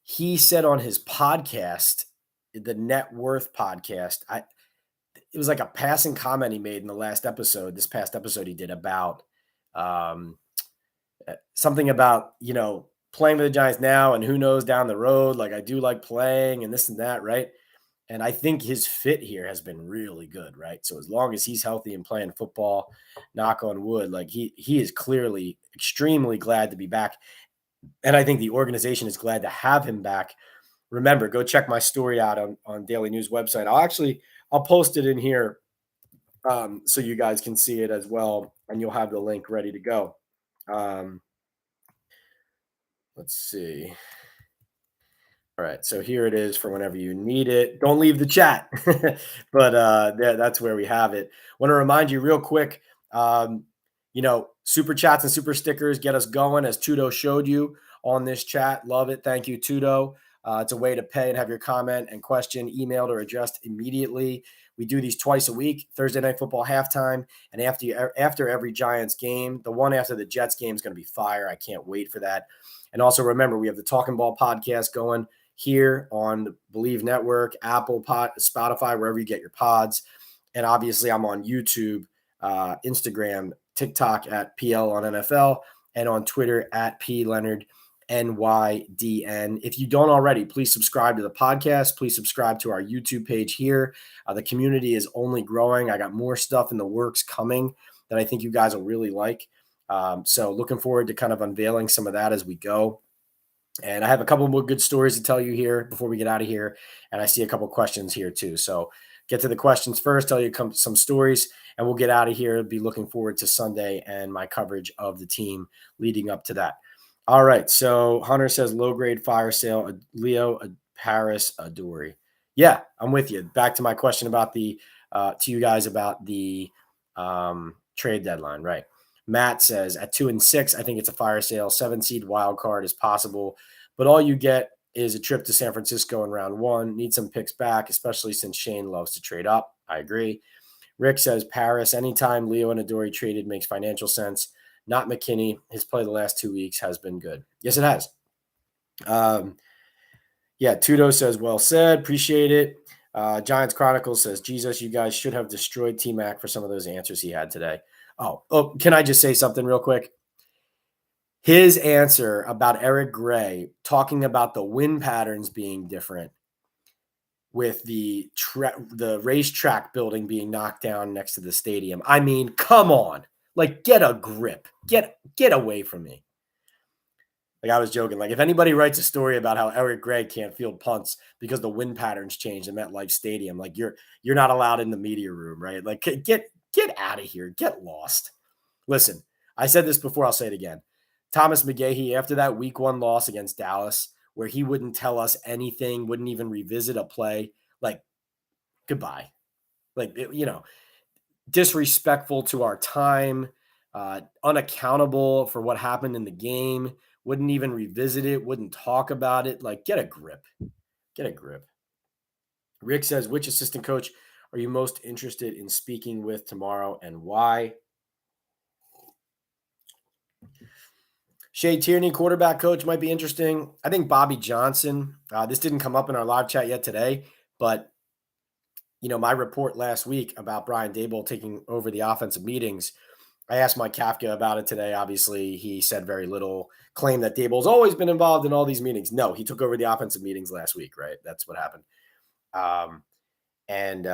he said on his podcast, the Net Worth podcast, it was like a passing comment he made in this past episode he did about something about, playing for the Giants now and who knows down the road. Like, I do like playing and this and that, right? And I think his fit here has been really good, right? So as long as he's healthy and playing football, knock on wood, like he is clearly extremely glad to be back. And I think the organization is glad to have him back. Remember, go check my story out on Daily News website. I'll post it in here so you guys can see it as well, and you'll have the link ready to go. Let's see. All right, so here it is for whenever you need it. Don't leave the chat, but that's where we have it. Want to remind you real quick, super chats and super stickers get us going, as Tudo showed you on this chat. Love it. Thank you, Tudo. It's a way to pay and have your comment and question emailed or addressed immediately. We do these twice a week, Thursday Night Football halftime, and after every Giants game. The one after the Jets game is going to be fire. I can't wait for that. And also remember, we have the Talkin Ball podcast going here on the Believe Network, Apple, Spotify, wherever you get your pods. And obviously I'm on YouTube, Instagram, TikTok at PL on NFL, and on Twitter at PLeonardNYDN. If you don't already, please subscribe to the podcast. Please subscribe to our YouTube page here. The community is only growing. I got more stuff in the works coming that I think you guys will really like. So looking forward to kind of unveiling some of that as we go. And I have a couple more good stories to tell you here before we get out of here. And I see a couple questions here too. So get to the questions first, tell you some stories, and we'll get out of here. Be looking forward to Sunday and my coverage of the team leading up to that. All right. So Hunter says low grade fire sale, Leo, Paris, Adori. Yeah, I'm with you. Back to my question about to you guys about the trade deadline. Right. Matt says at 2-6, I think it's a fire sale. 7 seed wild card is possible, but all you get is a trip to San Francisco in round 1. Need some picks back, especially since Shane loves to trade up. I agree. Rick says Paris, anytime Leo and Adori traded makes financial sense. Not McKinney. His play the last 2 weeks has been good. Yes, it has. Yeah, Tudo says, well said. Appreciate it. Giants Chronicles says, Jesus, you guys should have destroyed T-Mac for some of those answers he had today. Oh, can I just say something real quick? His answer about Eric Gray talking about the wind patterns being different with the racetrack building being knocked down next to the stadium. I mean, come on. Like, get a grip. Get away from me. Like, I was joking. Like, if anybody writes a story about how Eric Gray can't field punts because the wind patterns changed in MetLife Stadium, like you're not allowed in the media room, right? Like, get out of here. Get lost. Listen, I said this before. I'll say it again. Thomas McGahee, after that week 1 loss against Dallas, where he wouldn't tell us anything, wouldn't even revisit a play, like, goodbye. Like, disrespectful to our time, unaccountable for what happened in the game, wouldn't even revisit it, wouldn't talk about it. Like, get a grip. Get a grip. Rick says, which assistant coach are you most interested in speaking with tomorrow and why? Shea Tierney, quarterback coach, might be interesting. I think Bobby Johnson. This didn't come up in our live chat yet today, but my report last week about Brian Daboll taking over the offensive meetings, I asked Mike Kafka about it today. Obviously, he said very little, claimed that Daboll's always been involved in all these meetings. No, he took over the offensive meetings last week, right? That's what happened. Um, and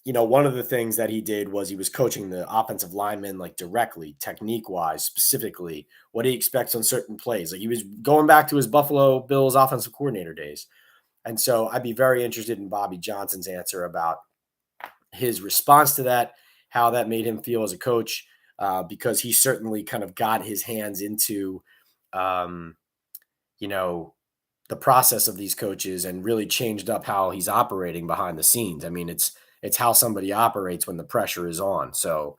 one of the things that he did was he was coaching the offensive linemen like directly, technique wise, specifically what he expects on certain plays. Like he was going back to his Buffalo Bills offensive coordinator days. And so I'd be very interested in Bobby Johnson's answer about his response to that, how that made him feel as a coach, because he certainly kind of got his hands into, um, you know, the process of these coaches and really changed up how he's operating behind the scenes. I mean, it's how somebody operates when the pressure is on. So,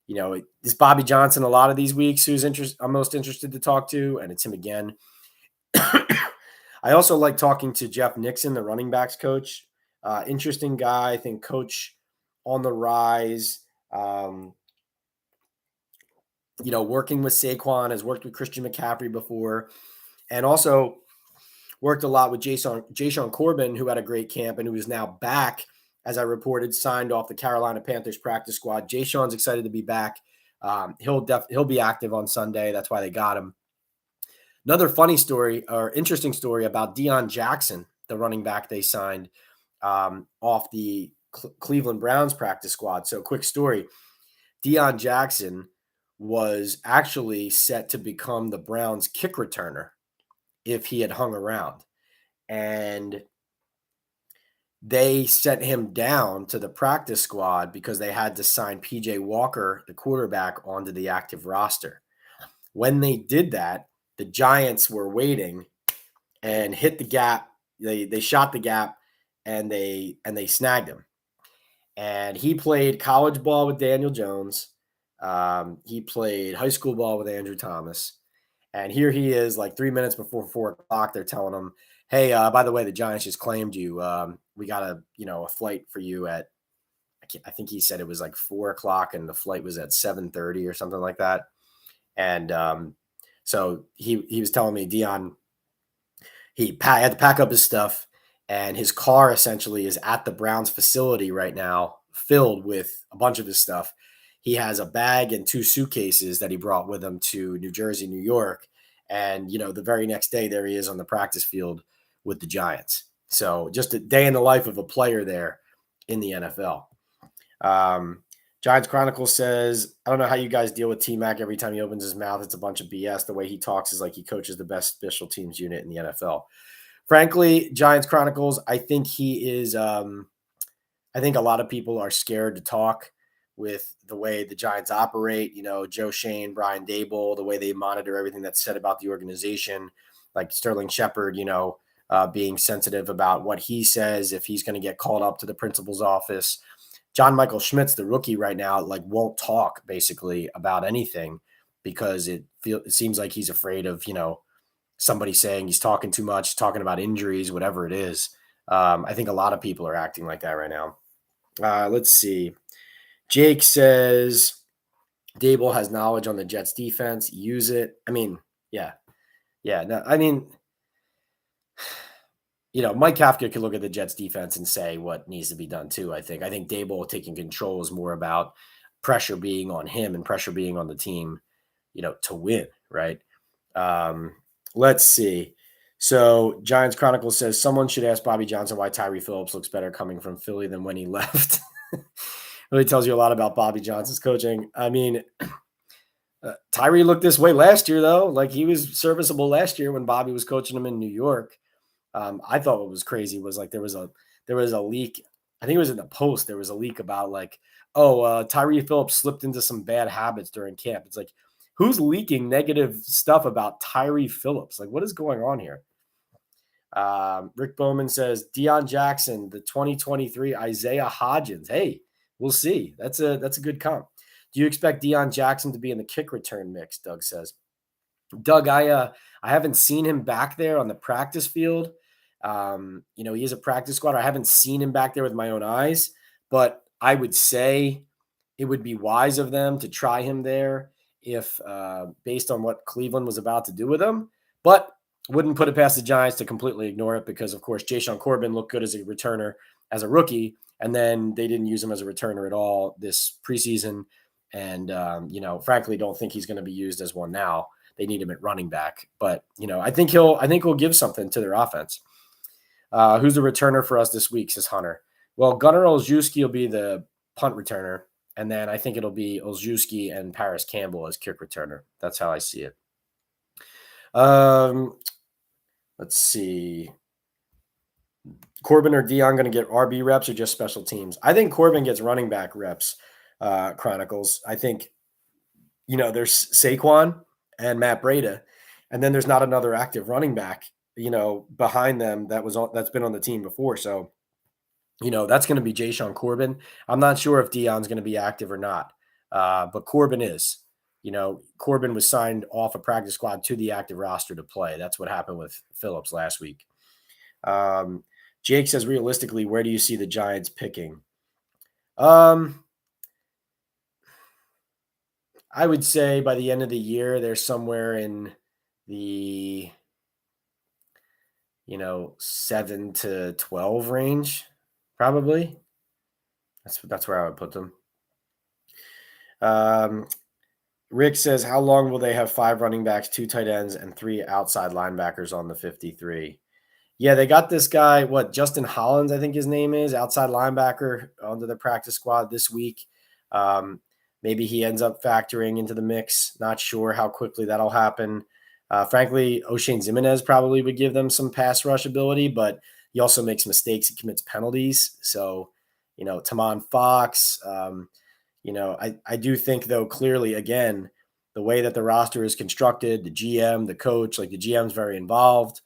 it's Bobby Johnson a lot of these weeks I'm most interested to talk to, and it's him again. I also like talking to Jeff Nixon, the running backs coach. Interesting guy, I think coach on the rise. Working with Saquon, has worked with Christian McCaffrey before, and also worked a lot with Jon Corbin, who had a great camp and who is now back, as I reported, signed off the Carolina Panthers practice squad. Jason's excited to be back. He'll be active on Sunday. That's why they got him. Another funny story or interesting story about Deion Jackson, the running back they signed off the Cleveland Browns practice squad. So quick story. Deion Jackson was actually set to become the Browns kick returner if he had hung around. And they sent him down to the practice squad because they had to sign PJ Walker, the quarterback, onto the active roster. When they did that, the Giants were waiting and hit the gap. They shot the gap and they snagged him. And he played college ball with Daniel Jones. He played high school ball with Andrew Thomas. And here he is, like 3 minutes before 4:00. They're telling him, "Hey, by the way, the Giants just claimed you. We got a flight for you at." I think he said it was like 4:00, and the flight was at 7:30 or something like that. And so he was telling me, Deion, he had to pack up his stuff, and his car essentially is at the Browns facility right now, filled with a bunch of his stuff. He has a bag and 2 suitcases that he brought with him to New Jersey, New York. And, the very next day, there he is on the practice field with the Giants. So just a day in the life of a player there in the NFL. Giants Chronicle says, I don't know how you guys deal with T-Mac. Every time he opens his mouth, it's a bunch of BS. The way he talks is like he coaches the best special teams unit in the NFL. Frankly, Giants Chronicles, I think he is I think a lot of people are scared to talk with the way the Giants operate, Joe Shane, Brian Daboll, the way they monitor everything that's said about the organization, like Sterling Shepard, being sensitive about what he says, if he's going to get called up to the principal's office. John Michael Schmitz, the rookie right now, won't talk basically about anything because it seems like he's afraid of, somebody saying he's talking too much, talking about injuries, whatever it is. I think a lot of people are acting like that right now. Let's see. Jake says Daboll has knowledge on the Jets defense. Use it. I mean, yeah. No, I mean, Mike Kafka could look at the Jets defense and say what needs to be done too. I think Daboll taking control is more about pressure being on him and pressure being on the team, to win. Right. Let's see. So Giants Chronicle says someone should ask Bobby Johnson why Tyree Phillips looks better coming from Philly than when he left. Really tells you a lot about Bobby Johnson's coaching. I mean, Tyree looked this way last year, though. Like he was serviceable last year when Bobby was coaching him in New York. I thought what was crazy was there was a leak. I think it was in the Post. There was a leak about Tyree Phillips slipped into some bad habits during camp. It's like, who's leaking negative stuff about Tyree Phillips? Like, what is going on here? Rick Bowman says Deion Jackson, the 2023 Isaiah Hodgins. Hey, we'll see. That's a good comp. Do you expect Deion Jackson to be in the kick return mix? Doug says. Doug, I haven't seen him back there on the practice field. He is a practice squad. I haven't seen him back there with my own eyes, but I would say it would be wise of them to try him there if based on what Cleveland was about to do with him. But wouldn't put it past the Giants to completely ignore it because, of course, Jon Corbin looked good as a returner as a rookie, and then they didn't use him as a returner at all this preseason. And, frankly, don't think he's going to be used as one now. They need him at running back. But, I think he'll give something to their offense. Who's the returner for us this week, says Hunter. Well, Gunnar Olszewski will be the punt returner. And then I think it'll be Olszewski and Paris Campbell as kick returner. That's how I see it. Let's see. Corbin or Dion going to get RB reps or just special teams? I think Corbin gets running back reps, Chronicles. I think, there's Saquon and Matt Breida, and then there's not another active running back, behind them that's been on the team before. So, that's going to be Jon Corbin. I'm not sure if Dion's going to be active or not, but Corbin is. Corbin was signed off a practice squad to the active roster to play. That's what happened with Phillips last week. Jake says, realistically, where do you see the Giants picking? I would say by the end of the year, they're somewhere in the, 7 to 12 range, probably. That's where I would put them. Rick says, how long will they have 5 running backs, 2 tight ends, and 3 outside linebackers on the 53? Yeah, they got this guy, Justin Hollins, I think his name is, outside linebacker onto the practice squad this week. Maybe he ends up factoring into the mix. Not sure how quickly that'll happen. Frankly, O'Shane Ximenez probably would give them some pass rush ability, but he also makes mistakes. He commits penalties. So, Tamon Fox, I do think, though, clearly, again, the way that the roster is constructed, the GM, the coach, the GM's very involved.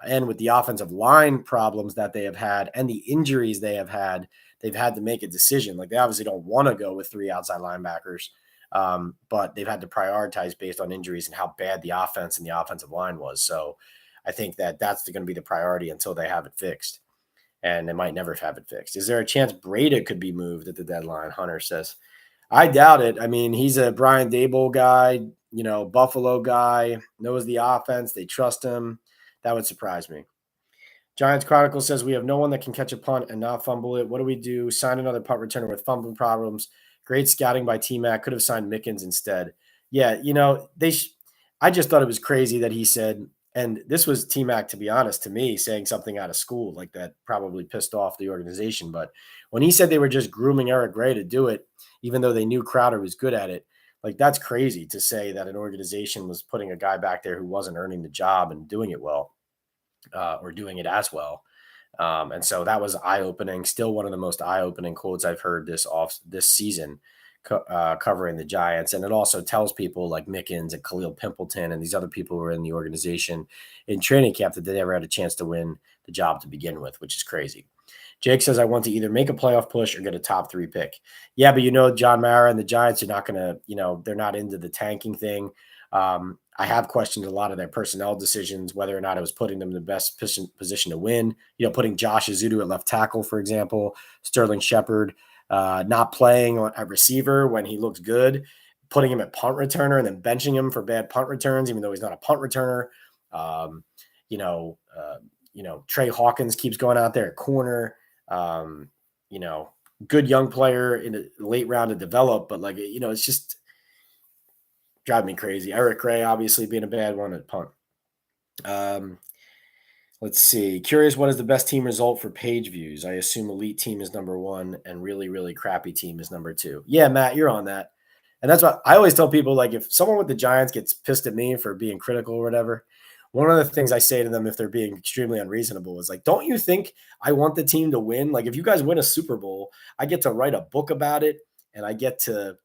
And with the offensive line problems that they have had and the injuries they have had, they've had to make a decision. They obviously don't want to go with 3 outside linebackers, but they've had to prioritize based on injuries and how bad the offense and the offensive line was. So I think that that's going to be the priority until they have it fixed. And they might never have it fixed. Is there a chance Breida could be moved at the deadline? Hunter says. I doubt it. I mean, he's a Brian Daboll guy, Buffalo guy, knows the offense. They trust him. That would surprise me. Giants Chronicle says we have no one that can catch a punt and not fumble it. What do we do? Sign another punt returner with fumbling problems. Great scouting by T-Mac. Could have signed Mickens instead. Yeah, I just thought it was crazy that he said, and this was T-Mac, to be honest, to me, saying something out of school like that probably pissed off the organization. But when he said they were just grooming Eric Gray to do it, even though they knew Crowder was good at it, that's crazy to say that an organization was putting a guy back there who wasn't earning the job and doing it well, or doing it as well. And so that was eye-opening. Still one of the most eye-opening quotes I've heard this season covering the Giants. And it also tells people like Mickens and Khalil Pimpleton and these other people who are in the organization in training camp that they never had a chance to win the job to begin with, which is crazy. Jake says, I want to either make a playoff push or get a top 3 pick. Yeah, but John Mara and the Giants are not going to, they're not into the tanking thing. I have questioned a lot of their personnel decisions, whether or not it was putting them in the best position to win. Putting Josh Azudu at left tackle, for example, Sterling Shepard not playing at receiver when he looks good, putting him at punt returner and then benching him for bad punt returns, even though he's not a punt returner. Trey Hawkins keeps going out there at corner. Good young player in a late round to develop, but it's just driving me crazy. Eric Gray, obviously being a bad one at punt. Let's see. Curious, what is the best team result for page views? I assume elite team is number 1 and really, really crappy team is number 2. Yeah, Matt, you're on that. And that's what I always tell people, if someone with the Giants gets pissed at me for being critical or whatever, one of the things I say to them if they're being extremely unreasonable is don't you think I want the team to win? If you guys win a Super Bowl, I get to write a book about it and I get to,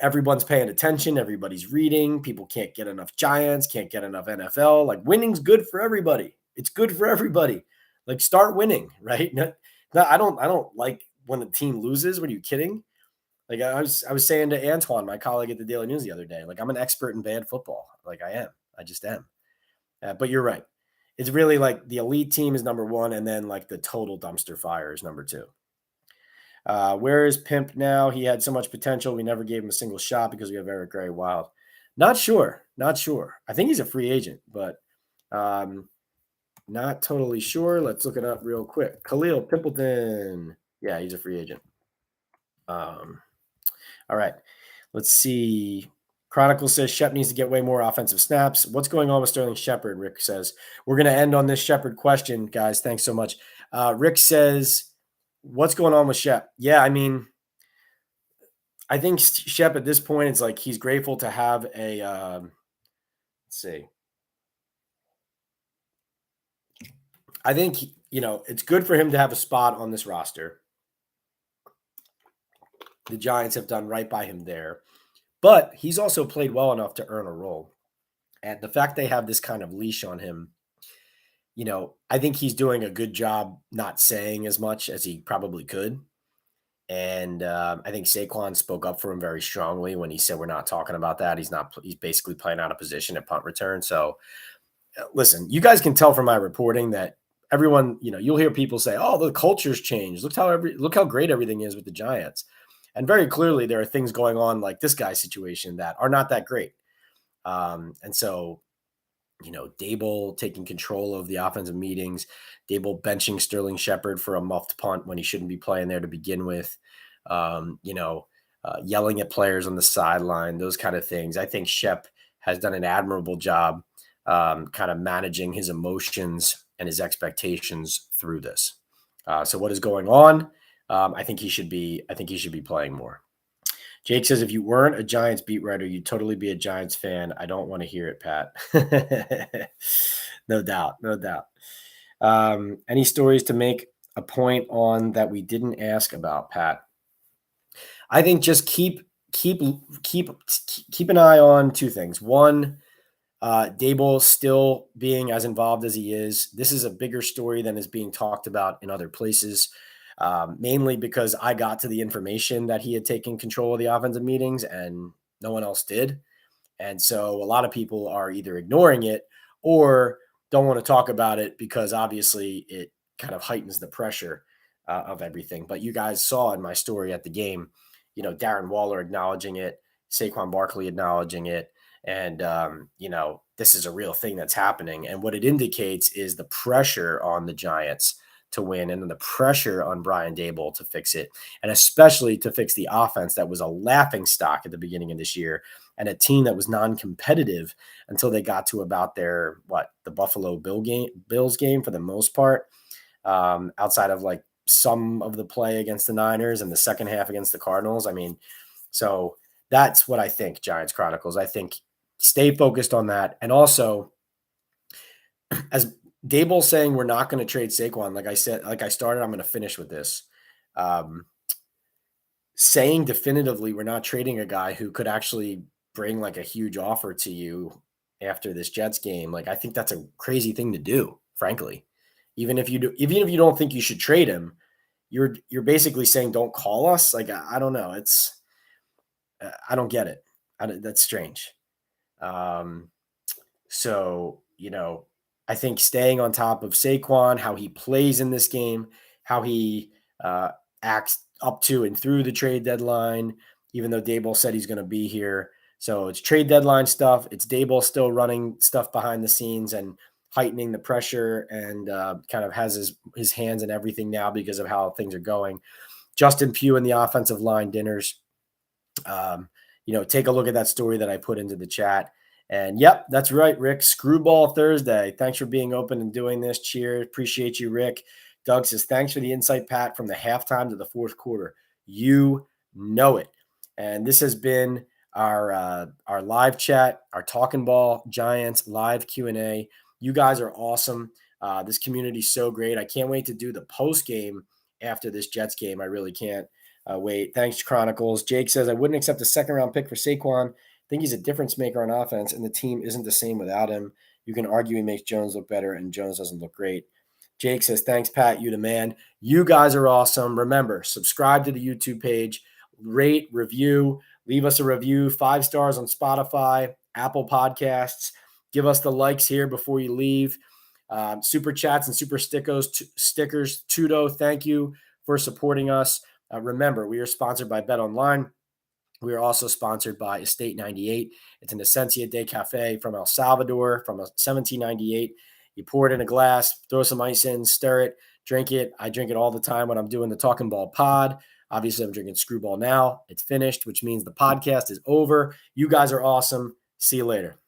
everyone's paying attention. Everybody's reading. People can't get enough Giants, can't get enough NFL. Winning's good for everybody. It's good for everybody. Start winning, right? I don't like when the team loses. What are you kidding? I was saying to Antoine, my colleague at the Daily News the other day, I'm an expert in bad football. I am. I just am. But you're right. It's really the elite team is number 1, and then the total dumpster fire is number 2. Where is Pimp now? He had so much potential. We never gave him a single shot because we have Eric Gray Wild. Not sure. I think he's a free agent, but not totally sure. Let's look it up real quick. Khalil Pimpleton. Yeah, he's a free agent. Um, all right. Let's see. Chronicle says Shep needs to get way more offensive snaps. What's going on with Sterling Shepard? Rick says. We're going to end on this Shepard question, guys. Thanks so much. Rick says, what's going on with Shep? Yeah, I mean, I think Shep at this point is like he's grateful to have a let's see. I think it's good for him to have a spot on this roster. The Giants have done right by him there. But he's also played well enough to earn a role. And the fact they have this kind of leash on him, I think he's doing a good job not saying as much as he probably could. And I think Saquon spoke up for him very strongly when he said, we're not talking about that. He's basically playing out of position at punt return. So listen, you guys can tell from my reporting that everyone, you'll hear people say, oh, the culture's changed. Look how great everything is with the Giants. And very clearly there are things going on like this guy's situation that are not that great. And so, Daboll taking control of the offensive meetings, Daboll benching Sterling Shepard for a muffed punt when he shouldn't be playing there to begin with, yelling at players on the sideline, those kind of things. I think Shep has done an admirable job kind of managing his emotions and his expectations through this. So what is going on? I think he should be playing more. Jake says, if you weren't a Giants beat writer, you'd totally be a Giants fan. I don't want to hear it, Pat. No doubt. Any stories to make a point on that we didn't ask about, Pat? I think just keep an eye on two things. One, Daboll still being as involved as he is. This is a bigger story than is being talked about in other places. Mainly because I got to the information that he had taken control of the offensive meetings and no one else did. And so a lot of people are either ignoring it or don't want to talk about it because obviously it kind of heightens the pressure of everything. But you guys saw in my story at the game, Darren Waller acknowledging it, Saquon Barkley acknowledging it. And, this is a real thing that's happening. And what it indicates is the pressure on the Giants to win and then the pressure on Brian Daboll to fix it, and especially to fix the offense that was a laughing stock at the beginning of this year and a team that was non-competitive until they got to about the Buffalo Bills game for the most part, outside of like some of the play against the Niners and the second half against the Cardinals. I mean, so that's what I think, Giants Chronicles. I think stay focused on that. And also, as Daboll saying we're not going to trade Saquon, like I said, like I started, I'm going to finish with this. Saying definitively we're not trading a guy who could actually bring like a huge offer to you after this Jets game, like I think that's a crazy thing to do, frankly. Even if you don't think you should trade him, you're basically saying don't call us. Like I don't know, I don't get it. That's strange. So I think staying on top of Saquon, how he plays in this game, how he acts up to and through the trade deadline, even though Daboll said he's going to be here. So it's trade deadline stuff. It's Daboll still running stuff behind the scenes and heightening the pressure and kind of has his hands in everything now because of how things are going. Justin Pugh and the offensive line dinners. Take a look at that story that I put into the chat. And yep, that's right, Rick. Screwball Thursday. Thanks for being open and doing this. Cheers. Appreciate you, Rick. Doug says, thanks for the insight, Pat, from the halftime to the fourth quarter. You know it. And this has been our live chat, our Talkin Ball Giants live Q&A. You guys are awesome. This community is so great. I can't wait to do the post game after this Jets game. I really can't wait. Thanks, Chronicles. Jake says, I wouldn't accept a second-round pick for Saquon. I think he's a difference maker on offense, and the team isn't the same without him. You can argue he makes Jones look better, and Jones doesn't look great. Jake says, thanks, Pat. You the man. You guys are awesome. Remember, subscribe to the YouTube page, rate, review, leave us a review, 5 stars on Spotify, Apple Podcasts. Give us the likes here before you leave. Super chats and super stickers. Tudo, thank you for supporting us. Remember, we are sponsored by Bet Online. We are also sponsored by Estate 98. It's an Esencia de Cafe from El Salvador from 1798. You pour it in a glass, throw some ice in, stir it, drink it. I drink it all the time when I'm doing the Talkin Ball pod. Obviously, I'm drinking Screwball now. It's finished, which means the podcast is over. You guys are awesome. See you later.